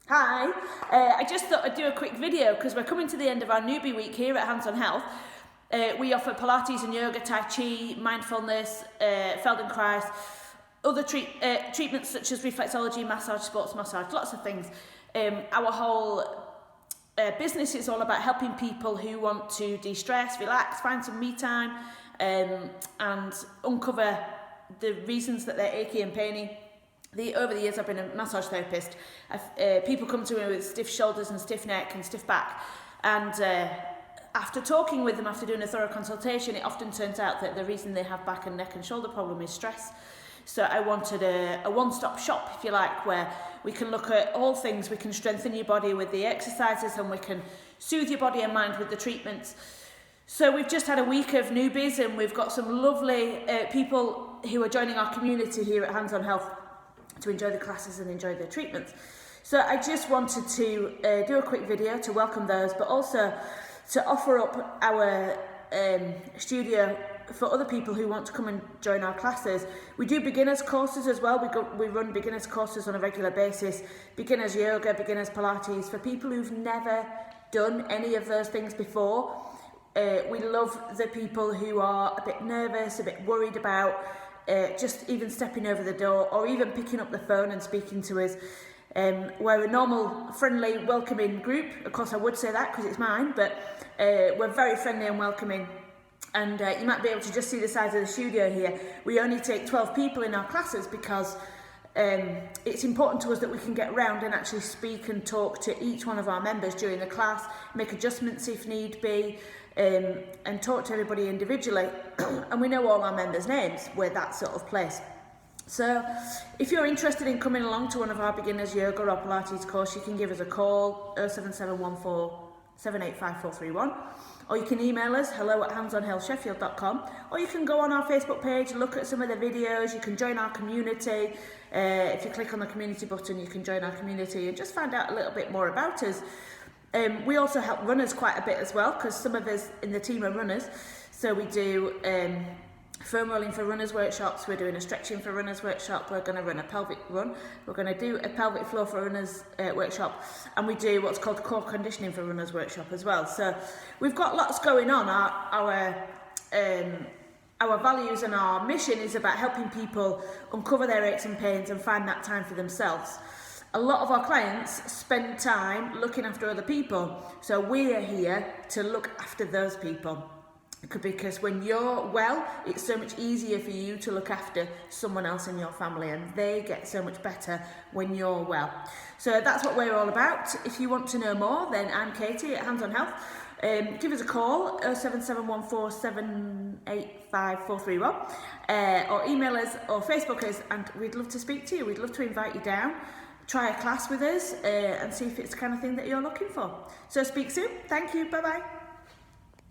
Hi, I just thought I'd do a quick video because we're coming to the end of our newbie week here at Hands on Health. We offer Pilates and yoga, Tai Chi, mindfulness, Feldenkrais, other treatments such as reflexology, massage, sports massage, lots of things. Our whole business is all about helping people who want to de-stress, relax, find some me time, and uncover the reasons that they're achy and painy. Over the years, I've been a massage therapist. People come to me with stiff shoulders and stiff neck and stiff back, and after talking with them, after doing a thorough consultation, it often turns out that the reason they have back and neck and shoulder problem is stress. So I wanted a one-stop shop, if you like, where we can look at all things. We can strengthen your body with the exercises, and we can soothe your body and mind with the treatments. So we've just had a week of newbies, and we've got some lovely people who are joining our community here at Hands on Health to enjoy the classes and enjoy the treatments. So I just wanted to do a quick video to welcome those, but also to offer up our studio for other people who want to come and join our classes. We do beginners courses as well. We run beginners courses on a regular basis, beginners yoga, beginners Pilates, for people who've never done any of those things before. We love the people who are a bit nervous, a bit worried about just even stepping over the door or even picking up the phone and speaking to us. We're a normal, friendly, welcoming group. Of course, I would say that because it's mine, but we're very friendly and welcoming. And you might be able to just see the size of the studio here. We only take 12 people in our classes because it's important to us that we can get around and actually speak and talk to each one of our members during the class, make adjustments if need be, and talk to everybody individually. And we know all our members' names. We're that sort of place. So if you're interested in coming along to one of our beginners yoga or Pilates course, you can give us a call, 07714 785 431, or you can email us hello@handsonhealthsheffield.com, or you can go on our Facebook page, look at some of the videos. You can join our community. If you click on the community button, you can join our community and just find out a little bit more about us. We also help runners quite a bit as well, because some of us in the team are runners. So we do foam rolling for runners workshops. We're doing a stretching for runners workshop. We're going to run a pelvic run. We're going to do a pelvic floor for runners workshop, and we do what's called core conditioning for runners workshop as well. So we've got lots going on. Our values and our mission is about helping people uncover their aches and pains and find that time for themselves. A lot of our clients spend time looking after other people, so we're here to look after those people. Because when you're well, it's so much easier for you to look after someone else in your family, and they get so much better when you're well. So that's what we're all about. If you want to know more, then I'm Katie at Hands on Health. Give us a call, 07714 785 431, or email us or Facebook us, and we'd love to speak to you. We'd love to invite you down, try a class with us, and see if it's the kind of thing that you're looking for. So speak soon. Thank you. Bye-bye.